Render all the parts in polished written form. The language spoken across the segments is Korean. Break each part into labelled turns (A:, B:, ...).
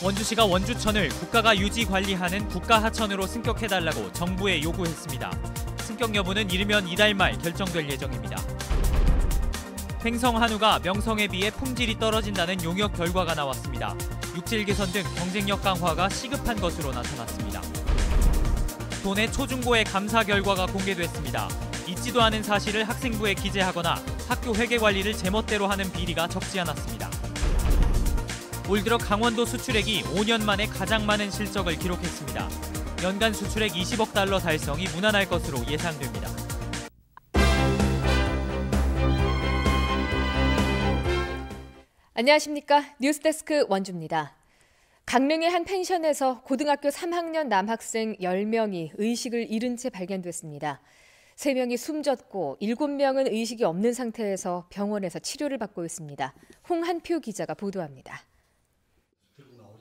A: 원주시가 원주천을 국가가 유지 관리하는 국가하천으로 승격해달라고 정부에 요구했습니다. 승격 여부는 이르면 이달 말 결정될 예정입니다. 횡성 한우가 명성에 비해 품질이 떨어진다는 용역 결과가 나왔습니다. 육질 개선 등 경쟁력 강화가 시급한 것으로 나타났습니다. 도내 초중고의 감사 결과가 공개됐습니다. 있지도 않은 사실을 학생부에 기재하거나 학교 회계 관리를 제멋대로 하는 비리가 적지 않았습니다. 올 들어 강원도 수출액이 5년 만에 가장 많은 실적을 기록했습니다. 연간 수출액 20억 달러 달성이 무난할 것으로 예상됩니다.
B: 안녕하십니까. 뉴스데스크 원주입니다. 강릉의 한 펜션에서 고등학교 3학년 남학생 10명이 의식을 잃은 채 발견됐습니다. 3명이 숨졌고 7명은 의식이 없는 상태에서 병원에서 치료를 받고 있습니다. 홍한표 기자가 보도합니다.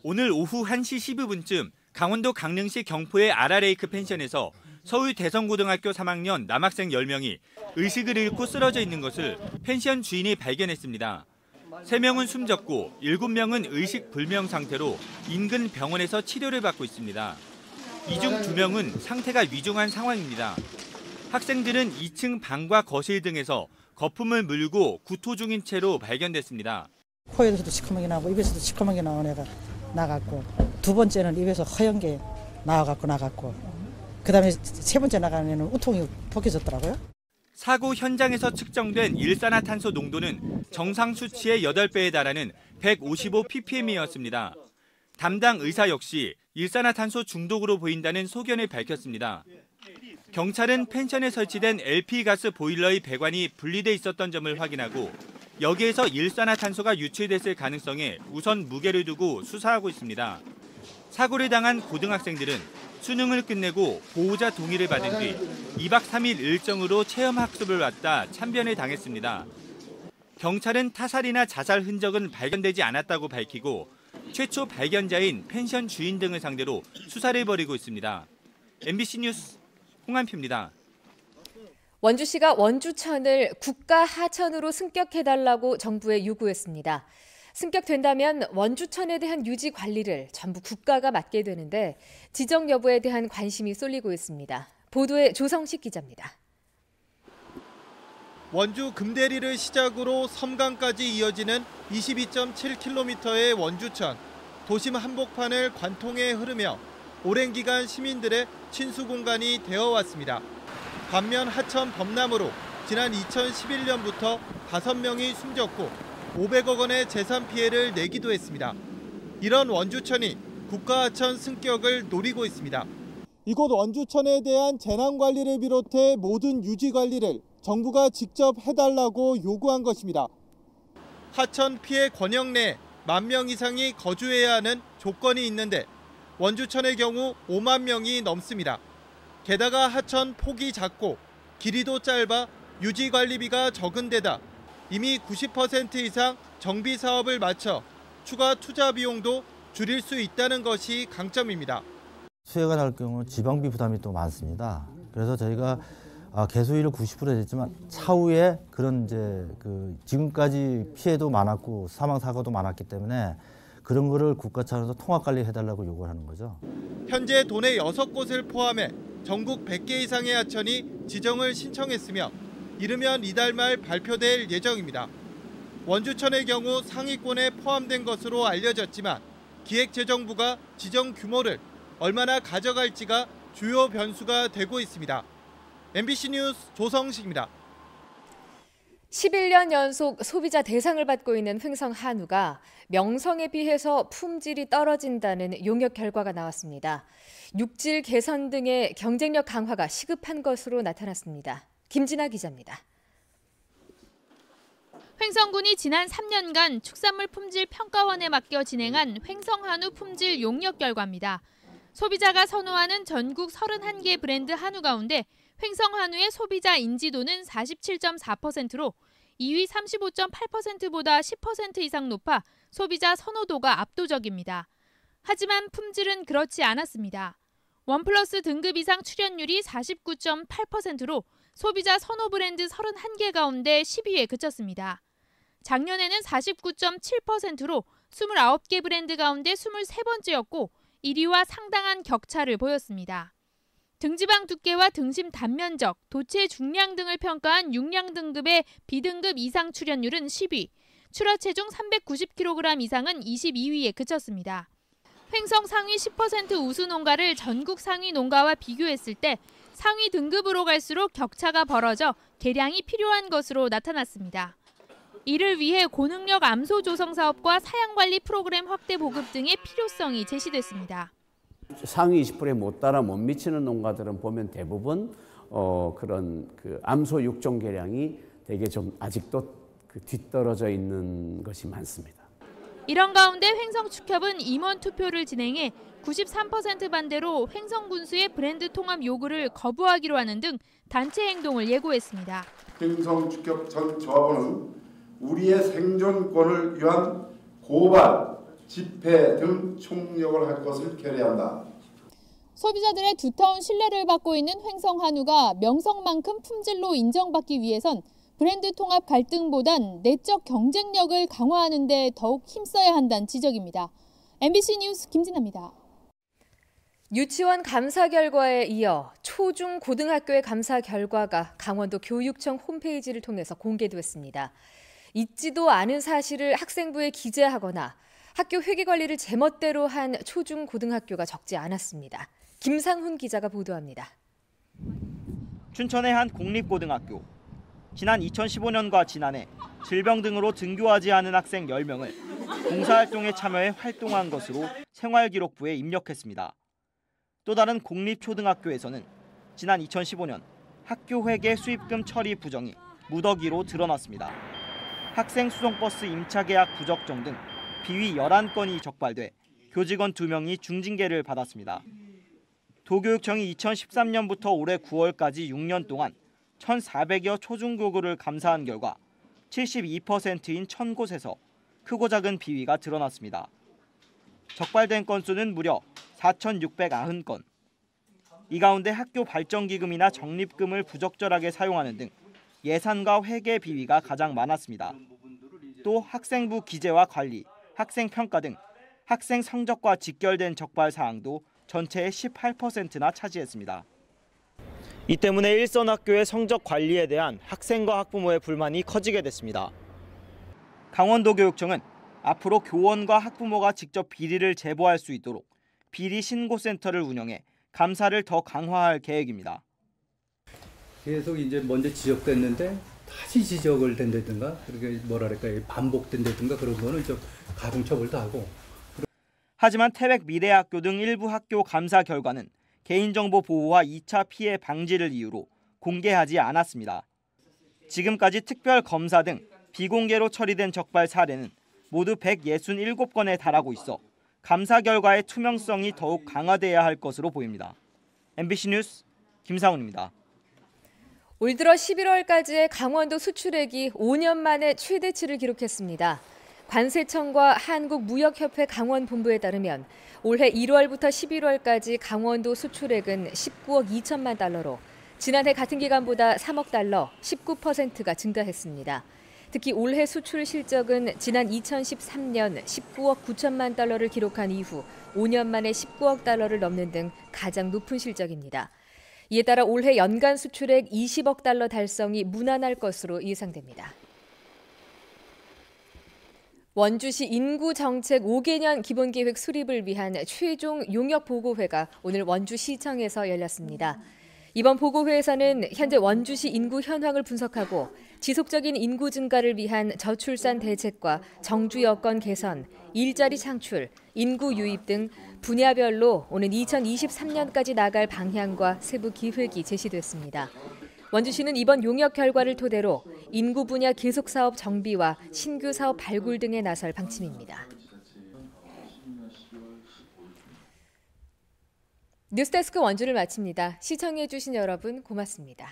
C: 오늘 오후 1시 15분쯤 강원도 강릉시 경포의 아라레이크 펜션에서 서울 대성고등학교 3학년 남학생 10명이 의식을 잃고 쓰러져 있는 것을 펜션 주인이 발견했습니다. 3명은 숨졌고 7명은 의식 불명 상태로 인근 병원에서 치료를 받고 있습니다. 이 중 2명은 상태가 위중한 상황입니다. 학생들은 2층 방과 거실 등에서 거품을 물고 구토 중인 채로 발견됐습니다.
D: 코에서도 시커멓게 나고 입에서도 시커멓게 나온 애가 나갔고, 두 번째는 입에서 허연 게 나갔고 그다음에 세 번째 나가는 애는 우통이 벗겨졌더라고요.
C: 사고 현장에서 측정된 일산화탄소 농도는 정상 수치의 8배에 달하는 155ppm이었습니다. 담당 의사 역시 일산화탄소 중독으로 보인다는 소견을 밝혔습니다. 경찰은 펜션에 설치된 LP가스 보일러의 배관이 분리돼 있었던 점을 확인하고 여기에서 일산화탄소가 유출됐을 가능성에 우선 무게를 두고 수사하고 있습니다. 사고를 당한 고등학생들은 수능을 끝내고 보호자 동의를 받은 뒤 2박 3일 일정으로 체험학습을 왔다 참변을 당했습니다. 경찰은 타살이나 자살 흔적은 발견되지 않았다고 밝히고 최초 발견자인 펜션 주인 등을 상대로 수사를 벌이고 있습니다. MBC 뉴스 홍한표입니다.
B: 원주시가 원주천을 국가하천으로 승격해달라고 정부에 요구했습니다. 승격된다면 원주천에 대한 유지 관리를 전부 국가가 맡게 되는데 지정 여부에 대한 관심이 쏠리고 있습니다. 보도에 조성식 기자입니다.
E: 원주 금대리를 시작으로 섬강까지 이어지는 22.7km의 원주천. 도심 한복판을 관통해 흐르며 오랜 기간 시민들의 친수 공간이 되어왔습니다. 반면 하천 범람으로 지난 2011년부터 5명이 숨졌고 500억 원의 재산 피해를 내기도 했습니다. 이런 원주천이 국가하천 승격을 노리고 있습니다. 이곳 원주천에 대한 재난관리를 비롯해 모든 유지관리를 정부가 직접 해달라고 요구한 것입니다. 하천 피해 권역 내에 10,000명 이상이 거주해야 하는 조건이 있는데 원주천의 경우 5만 명이 넘습니다. 게다가 하천 폭이 작고 길이도 짧아 유지관리비가 적은 데다 이미 90% 이상 정비 사업을 마쳐 추가 투자 비용도 줄일 수 있다는 것이 강점입니다.
F: 수해가 날 경우 지방비 부담이 또 많습니다. 그래서 저희가 개소율을 90% 됐지만 차후에 그런 지금까지 피해도 많았고 사망 사고도 많았기 때문에 그런 거를 국가 차원에서 통합 관리해달라고 요구하는 거죠.
E: 현재 도내 6곳을 포함해 전국 100개 이상의 하천이 지정을 신청했으며 이르면 이달 말 발표될 예정입니다. 원주천의 경우 상위권에 포함된 것으로 알려졌지만 기획재정부가 지정 규모를 얼마나 가져갈지가 주요 변수가 되고 있습니다. MBC 뉴스 조성식입니다.
B: 11년 연속 소비자 대상을 받고 있는 횡성 한우가 명성에 비해서 품질이 떨어진다는 용역 결과가 나왔습니다. 육질 개선 등의 경쟁력 강화가 시급한 것으로 나타났습니다. 김진아 기자입니다.
G: 횡성군이 지난 3년간 축산물 품질 평가원에 맡겨 진행한 횡성 한우 품질 용역 결과입니다. 소비자가 선호하는 전국 31개 브랜드 한우 가운데 횡성 한우의 소비자 인지도는 47.4%로 2위 35.8%보다 10% 이상 높아 소비자 선호도가 압도적입니다. 하지만 품질은 그렇지 않았습니다. 원 플러스 등급 이상 출연율이 49.8%로 소비자 선호 브랜드 31개 가운데 10위에 그쳤습니다. 작년에는 49.7%로 29개 브랜드 가운데 23번째였고 1위와 상당한 격차를 보였습니다. 등지방 두께와 등심 단면적, 도체 중량 등을 평가한 6량 등급의 B등급 이상 출연율은 10위, 출하 체중 390kg 이상은 22위에 그쳤습니다. 횡성 상위 10% 우수 농가를 전국 상위 농가와 비교했을 때 상위 등급으로 갈수록 격차가 벌어져 개량이 필요한 것으로 나타났습니다. 이를 위해 고능력 암소 조성 사업과 사양 관리 프로그램 확대 보급 등의 필요성이 제시됐습니다.
H: 상위 20%에 못 따라 못 미치는 농가들은 보면 대부분 그런 암소 육종 개량이 되게 좀 아직도 뒤떨어져 있는 것이 많습니다.
G: 이런 가운데 횡성축협은 임원 투표를 진행해 93% 반대로 횡성군수의 브랜드 통합 요구를 거부하기로 하는 등 단체 행동을 예고했습니다.
I: 횡성축협 전 조합원은 우리의 생존권을 위한 고발, 집회 등 총력을 할 것을 결의한다.
G: 소비자들의 두터운 신뢰를 받고 있는 횡성한우가 명성만큼 품질로 인정받기 위해선 브랜드 통합 갈등보단 내적 경쟁력을 강화하는 데 더욱 힘써야 한다는 지적입니다. MBC 뉴스 김진아입니다.
B: 유치원 감사 결과에 이어 초중 고등학교의 감사 결과가 강원도 교육청 홈페이지를 통해서 공개됐습니다. 있지도 않은 사실을 학생부에 기재하거나 학교 회계 관리를 제멋대로 한 초중 고등학교가 적지 않았습니다. 김상훈 기자가 보도합니다.
C: 춘천의 한 공립고등학교. 지난 2015년과 지난해 질병 등으로 등교하지 않은 학생 10명을 봉사활동에 참여해 활동한 것으로 생활기록부에 입력했습니다. 또 다른 공립초등학교에서는 지난 2015년 학교 회계 수입금 처리 부정이 무더기로 드러났습니다. 학생 수송버스 임차 계약 부적정 등 비위 11건이 적발돼 교직원 2명이 중징계를 받았습니다. 도교육청이 2013년부터 올해 9월까지 6년 동안 1,400여 초중교구를 감사한 결과 72%인 1,000곳에서 크고 작은 비위가 드러났습니다. 적발된 건수는 무려 4,690건. 이 가운데 학교 발전기금이나 적립금을 부적절하게 사용하는 등 예산과 회계 비위가 가장 많았습니다. 또 학생부 기재와 관리, 학생 평가 등 학생 성적과 직결된 적발 사항도 전체의 18%나 차지했습니다. 이 때문에 일선 학교의 성적 관리에 대한 학생과 학부모의 불만이 커지게 됐습니다. 강원도교육청은 앞으로 교원과 학부모가 직접 비리를 제보할 수 있도록 비리 신고센터를 운영해 감사를 더 강화할 계획입니다.
J: 계속 이제 먼저 지적됐는데 다시 지적을 된다든가 그렇게 반복된다든가 그런 거는 좀 가중처벌도 하고.
C: 하지만 태백 미래학교 등 일부 학교 감사 결과는 개인정보 보호와 2차 피해 방지를 이유로 공개하지 않았습니다. 지금까지 특별 검사 등 비공개로 처리된 적발 사례는 모두 167건에 달하고 있어 감사 결과의 투명성이 더욱 강화돼야 할 것으로 보입니다. MBC 뉴스 김상훈입니다.
B: 올 들어 11월까지의 강원도 수출액이 5년 만에 최대치를 기록했습니다. 관세청과 한국무역협회 강원본부에 따르면 올해 1월부터 11월까지 강원도 수출액은 19억 2천만 달러로 지난해 같은 기간보다 3억 달러, 19%가 증가했습니다. 특히 올해 수출 실적은 지난 2013년 19억 9천만 달러를 기록한 이후 5년 만에 19억 달러를 넘는 등 가장 높은 실적입니다. 이에 따라 올해 연간 수출액 20억 달러 달성이 무난할 것으로 예상됩니다. 원주시 인구정책 5개년 기본계획 수립을 위한 최종 용역보고회가 오늘 원주시청에서 열렸습니다. 이번 보고회에서는 현재 원주시 인구 현황을 분석하고 지속적인 인구 증가를 위한 저출산 대책과 정주 여건 개선, 일자리 창출, 인구 유입 등 분야별로 오는 2023년까지 나갈 방향과 세부 기획이 제시됐습니다. 원주시는 이번 용역 결과를 토대로 인구 분야 계속 사업 정비와 신규 사업 발굴 등에 나설 방침입니다. 뉴스데스크 원주를 마칩니다. 시청해주신 여러분 고맙습니다.